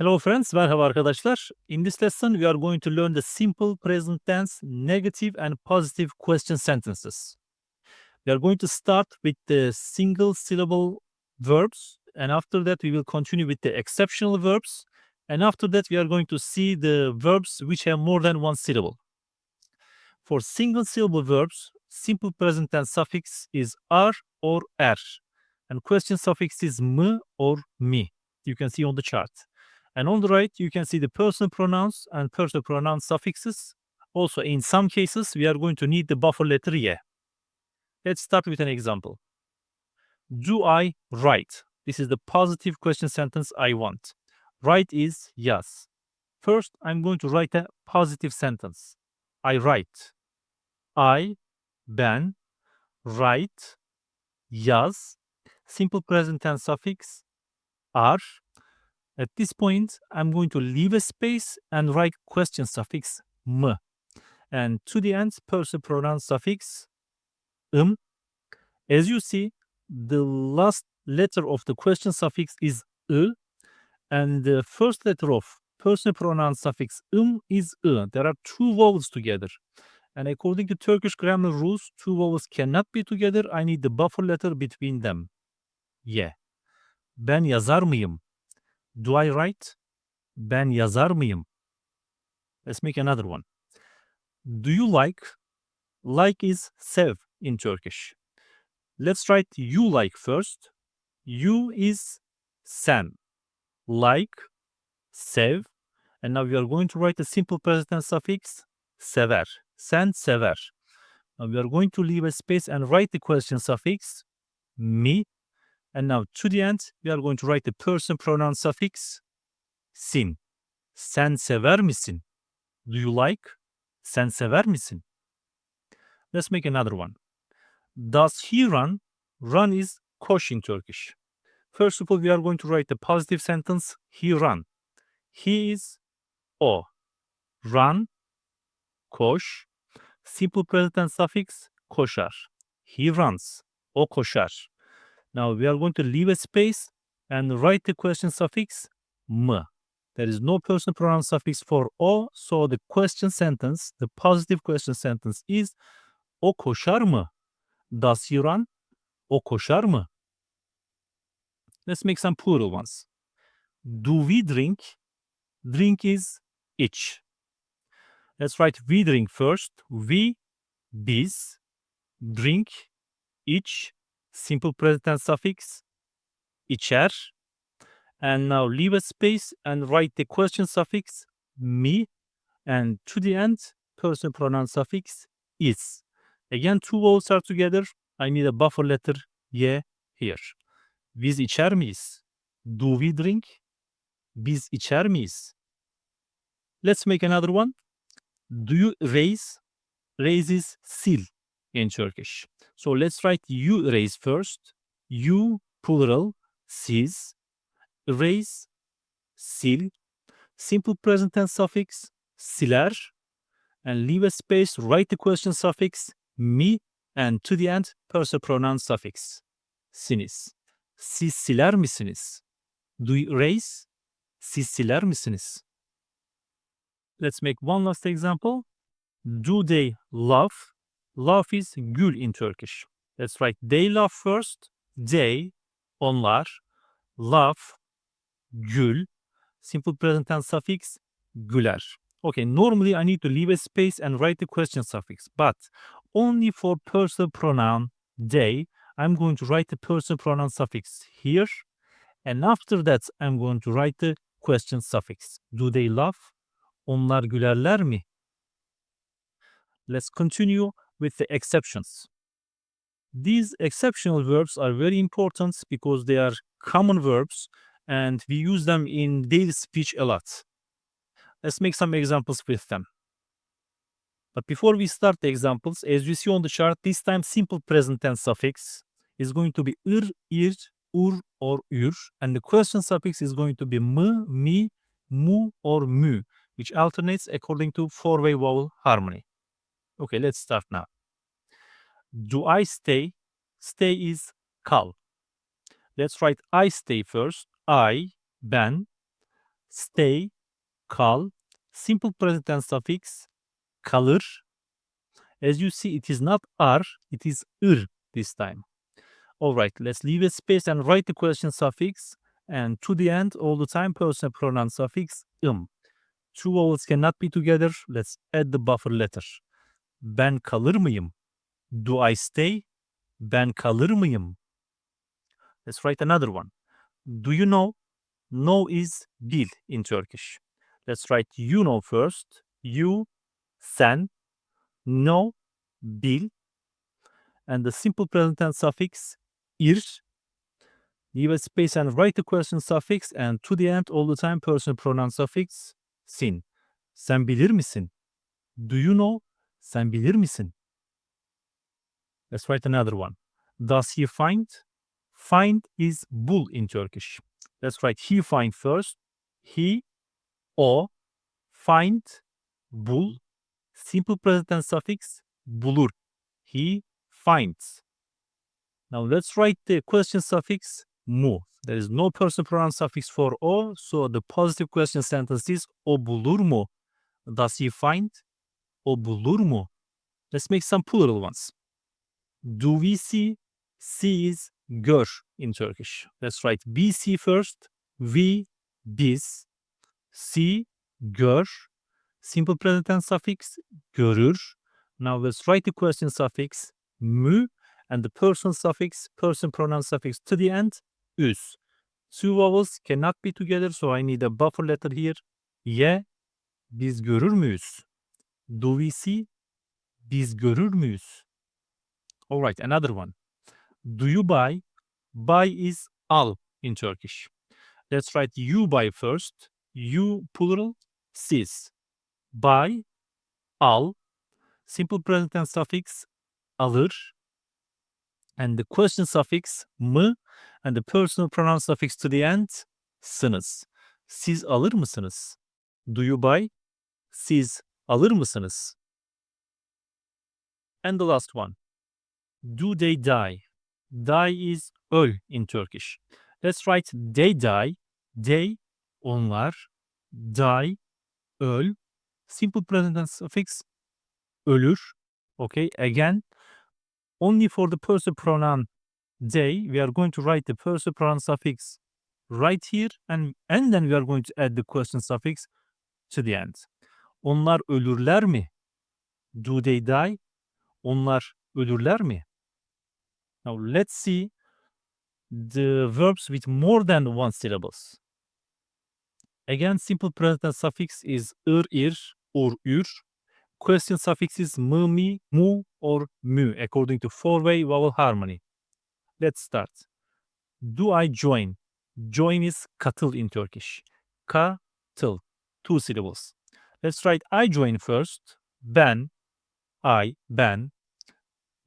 Hello friends, merhaba arkadaşlar. In this lesson we are going to learn the simple present tense, negative and positive question sentences. We are going to start with the single syllable verbs, and after that we will continue with the exceptional verbs, and after that we are going to see the verbs which have more than one syllable. For single syllable verbs, simple present tense suffix is ar or er, and question suffix is m or mi. You can see on the chart. And on the right, you can see the personal pronouns and personal pronoun suffixes. Also, in some cases, we are going to need the buffer letter ye. Let's start with an example. Do I write? This is the positive question sentence I want. Write is yaz. First, I'm going to write a positive sentence. I write. I, ben, write, yaz, simple present tense suffix, are. At this point, I'm going to leave a space and write question suffix m. And to the end, personal pronoun suffix m. As you see, the last letter of the question suffix is ı, and the first letter of personal pronoun suffix is ı. There are two vowels together. And according to Turkish grammar rules, two vowels cannot be together. I need the buffer letter between them. Ye. Ben yazar mıyım? Do I write? Ben yazar mıyım? Let's make another one. Do you like? Like is sev in Turkish. Let's write you like first. You is sen. Like, sev. And now we are going to write a simple present tense suffix sever. Sen sever. Now we are going to leave a space and write the question suffix mi. And now to the end, we are going to write the person pronoun suffix sin. Sen sever misin? Do you like? Sen sever misin? Let's make another one. Does he run? Run is koş in Turkish. First of all, we are going to write the positive sentence, he run. He is o. Run, koş. Simple present tense suffix, koşar. He runs. O koşar. Now we are going to leave a space and write the question suffix m. There is no personal pronoun suffix for o, so the question sentence, the positive question sentence is o koşar mı? Does he run? O koşar mı? Let's make some plural ones. Do we drink? Drink is iç. Let's write we drink first. We, biz, drink, iç, simple present tense suffix, içer. And now leave a space and write the question suffix mi, and to the end, personal pronoun suffix is. Again, two vowels are together. I need a buffer letter y here. Biz içer miyiz? Do we drink? Biz içer miyiz? Let's make another one. Do you raise? Raise is sil in Turkish. So let's write you raise first. You, plural, siz. Raise, sil. Simple present tense suffix, siler. And leave a space, write the question suffix, mi. And to the end, personal pronoun suffix, siniz. Siz siler misiniz? Do you raise? Siz siler misiniz? Let's make one last example. Do they laugh? Laugh is gül in Turkish. Let's write they laugh first. They, onlar. Laugh, gül. Simple present tense suffix, güler. Okay, normally I need to leave a space and write the question suffix, but only for personal pronoun they, I'm going to write the personal pronoun suffix here, and after that I'm going to write the question suffix. Do they laugh? Onlar gülerler mi? Let's continue with the exceptions. These exceptional verbs are very important because they are common verbs and we use them in daily speech a lot. Let's make some examples with them. But before we start the examples, as you see on the chart, this time simple present tense suffix is going to be ir, ur, or ür, and the question suffix is going to be m, mi, mu, or mü, which alternates according to four-way vowel harmony. Okay, let's start now. Do I stay? Stay is kal. Let's write I stay first. I, ben. stay, kal. Simple present tense suffix, kalır. As you see, it is not ar, it is ır this time. All right, let's leave a space and write the question suffix. And to the end, all the time, personal pronoun suffix, Two vowels cannot be together. Let's add the buffer letter. Ben kalır mıyım? Do I stay? Ben kalır mıyım? Let's write another one. Do you know? Know is bil in Turkish. Let's write you know first. You, sen, know, bil. And the simple present tense suffix, ir. Leave a space and write the question suffix. And to the end, all the time, personal pronoun suffix, sin. Sen bilir misin? Do you know? Sen bilir misin? Let's write another one. Does he find? Find is bul in Turkish. Let's write he find first. He, o, find, bul. Simple present tense suffix, bulur. He finds. Now let's write the question suffix, mu. There is no personal pronoun suffix for o, so the positive question sentence is o bulur mu? Does he find? O bulur mu? Let's make some plural ones. Do we see? See is gör in Turkish. Let's write BC first. We, biz. See, gör. Simple present tense suffix, görür. Now let's write the question suffix, mü, and the person suffix, person pronoun suffix to the end, üs. Two vowels cannot be together, so I need a buffer letter here. Ye, biz görür müyüz? Do we see? Biz görür müyüz? All right, another one. Do you buy? Buy is al in Turkish. Let's write you buy first. You plural, siz. Buy, al. Simple present tense suffix, alır. And the question suffix, mı. And the personal pronoun suffix to the end, sınız. Siz alır mısınız? Do you buy? Siz alır mısınız? And the last one. Do they die? Die is öl in Turkish. Let's write they die. They, onlar. Die, öl. Simple present tense suffix, ölür. Okay, again, only for the person pronoun they, we are going to write the person pronoun suffix right here, and then we are going to add the question suffix to the end. Onlar ölürler mi? Do they die? Onlar ölürler mi? Now let's see the verbs with more than one syllables. Again, simple present suffix is ir, or ür. Question suffix is mı, mi, mu, or mü, according to four-way vowel harmony. Let's start. Do I join? Join is katıl in Turkish. Katıl, two syllables. Let's write I join first. Ben, I, ben.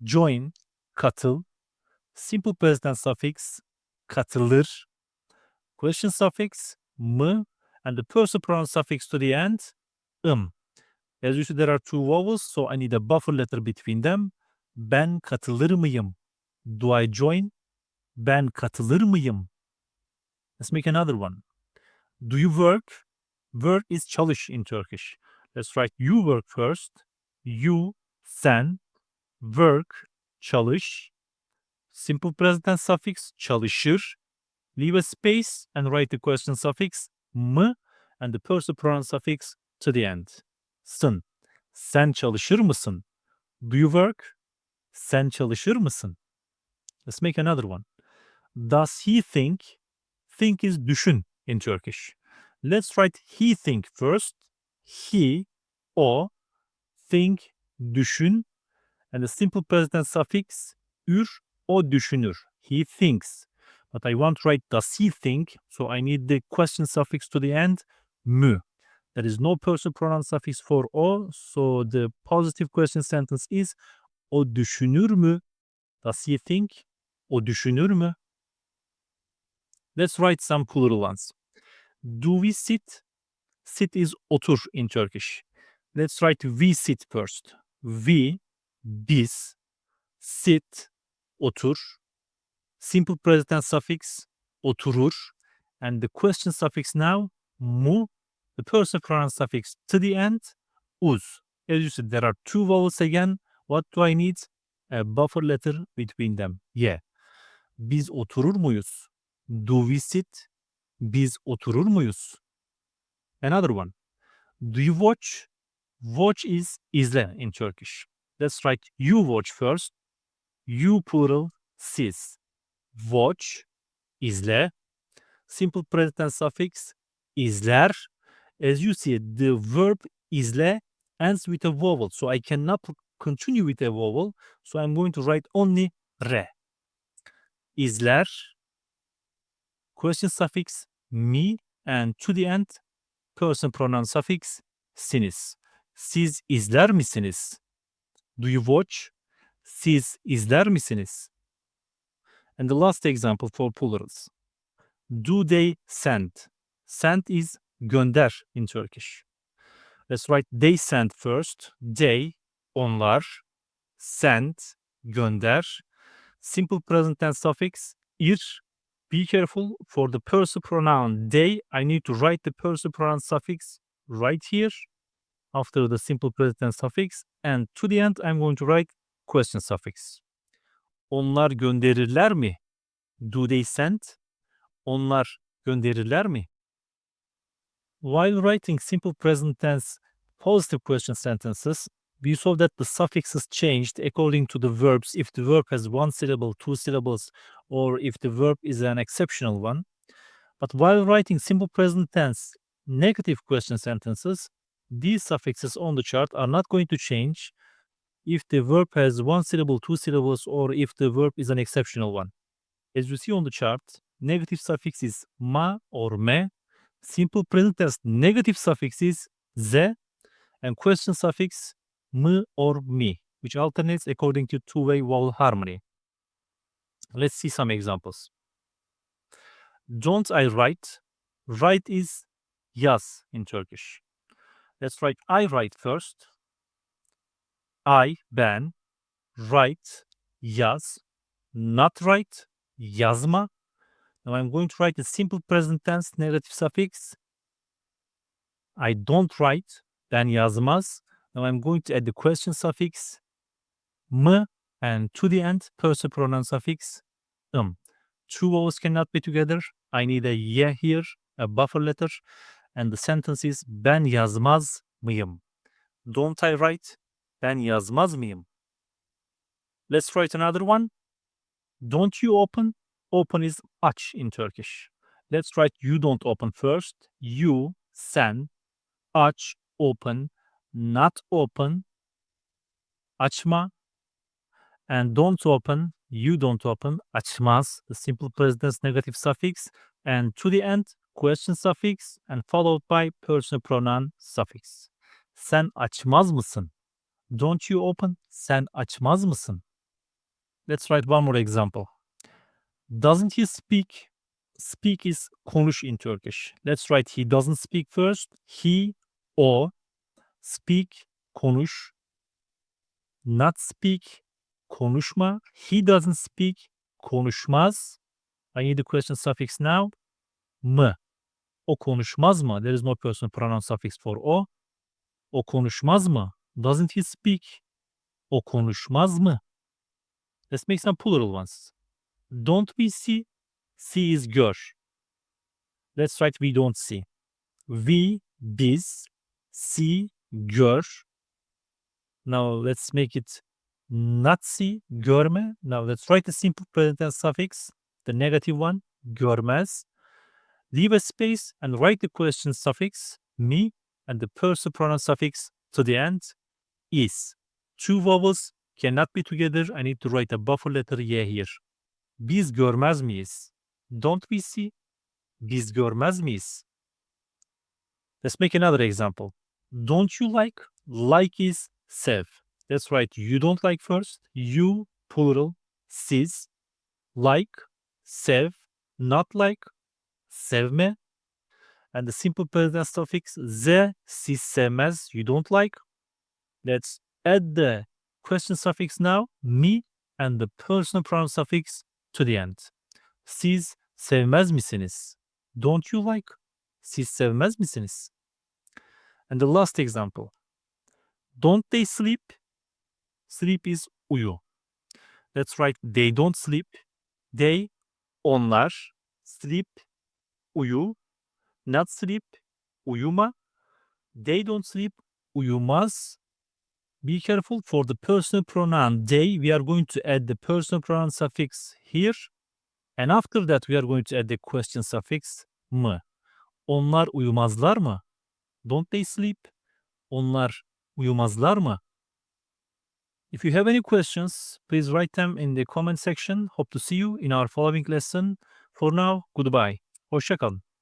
Join, katıl. Simple present suffix, katılır. Question suffix, mı, and the person pronoun suffix to the end, As you see, there are two vowels, so I need a buffer letter between them. Ben katılır mıyım? Do I join? Ben katılır mıyım? Let's make another one. Do you work? Work is çalış in Turkish. Let's write you work first. You, sen. Work, çalış. Simple present tense suffix, çalışır. Leave a space and write the question suffix, mı, and the person pronoun suffix to the end. Sın. Sen çalışır mısın? Do you work? Sen çalışır mısın? Let's make another one. Does he think? Think is düşün in Turkish. Let's write he think first. He, o, think, düşün, and the simple present suffix, ür, o düşünür. He thinks. But I want to write does he think, so I need the question suffix to the end, mü. There is no person pronoun suffix for o, so the positive question sentence is o düşünür mü? Does he think? O düşünür mü? Let's write some plural ones. Do we sit? Sit is otur in Turkish. Let's write we sit first. We, biz, sit, otur. Simple present tense suffix, oturur. And the question suffix now, mu, the personal pronoun suffix to the end, uz. As you see, there are two vowels again. What do I need? A buffer letter between them. Yeah. Biz oturur muyuz? Do we sit? Biz oturur muyuz? Another one. Do you watch? Watch is izle in Turkish. Let's write you watch first. You plural, siz. Watch, izle. Simple present tense suffix, izler. As you see, the verb izle ends with a vowel. So I cannot continue with a vowel. So I'm going to write only re. İzler. Question suffix mi, and to the end person pronoun suffix siniz. Siz izler misiniz? Do you watch? Siz izler misiniz? And the last example for plurals. Do they send? Send is gönder in Turkish. Let's write they send first. They, onlar. Send, gönder. Simple present tense suffix ir. Be careful for the person pronoun they. I need to write the person pronoun suffix right here after the simple present tense suffix. And to the end, I'm going to write question suffix. Onlar gönderirler mi? Do they send? Onlar gönderirler mi? While writing simple present tense positive question sentences, we saw that the suffixes changed according to the verbs if the verb has one syllable, two syllables, or if the verb is an exceptional one. But while writing simple present tense negative question sentences, these suffixes on the chart are not going to change if the verb has one syllable, two syllables, or if the verb is an exceptional one. As you see on the chart, negative suffix is ma or me, simple present tense negative suffix is ze, and question suffix m or mi, which alternates according to two-way vowel harmony. Let's see some examples. Don't I write? Write is yaz in Turkish. Let's write I write first. I, ben, write, yaz, not write, yazma. Now I'm going to write the simple present tense negative suffix. I don't write, ben yazmaz. Now I'm going to add the question suffix m, and to the end person pronoun suffix Two vowels cannot be together. I need a ye here, a buffer letter, and the sentence is ben yazmaz mıyım? Don't I write? Ben yazmaz mıyım? Let's write another one. Don't you open? Open is aç in Turkish. Let's write you don't open first. You, sen, aç, open, not open, açma, and don't open, you don't open, açmaz, the simple present tense negative suffix, and to the end, question suffix, and followed by personal pronoun suffix. Sen açmaz mısın? Don't you open? Sen açmaz mısın? Let's write one more example. Doesn't he speak? Speak is konuş in Turkish. Let's write he doesn't speak first. He, o, speak, konuş, not speak, konuşma. He doesn't speak, konuşmaz. I need the question suffix now. M. O konuşmaz mı? There is no personal pronoun suffix for o. O konuşmaz mı? Doesn't he speak? O konuşmaz mı? Let's make some plural ones. Don't we see? See is gör. Let's write we don't see. We, biz, see, gör. Now let's make it not see, görme. Now let's write the simple present tense suffix, the negative one, görmez. Leave a space and write the question suffix, mi, and the person pronoun suffix to the end, is. Two vowels cannot be together. I need to write a buffer letter ye here. Biz görmez miyiz? Don't we see? Biz görmez miyiz? Let's make another example. Don't you like? Like is sev. Let's write you don't like first. You, plural, siz. Like, sev. Not like, sevme. And the simple present suffix ze, siz sevmez, you don't like. Let's add the question suffix now, mi, and the personal pronoun suffix to the end. Siz sevmez misiniz? Don't you like? Siz sevmez misiniz? And the last example. Don't they sleep? Sleep is uyu. That's right. They don't sleep. They, onlar. Sleep, uyu. Not sleep, uyuma. They don't sleep, uyumaz. Be careful for the personal pronoun they. We are going to add the personal pronoun suffix here. And after that we are going to add the question suffix mı. Onlar uyumazlar mı? Don't they sleep? Onlar uyumazlar mı? If you have any questions, please write them in the comment section. Hope to see you in our following lesson. For now, goodbye. Hoşça kalın.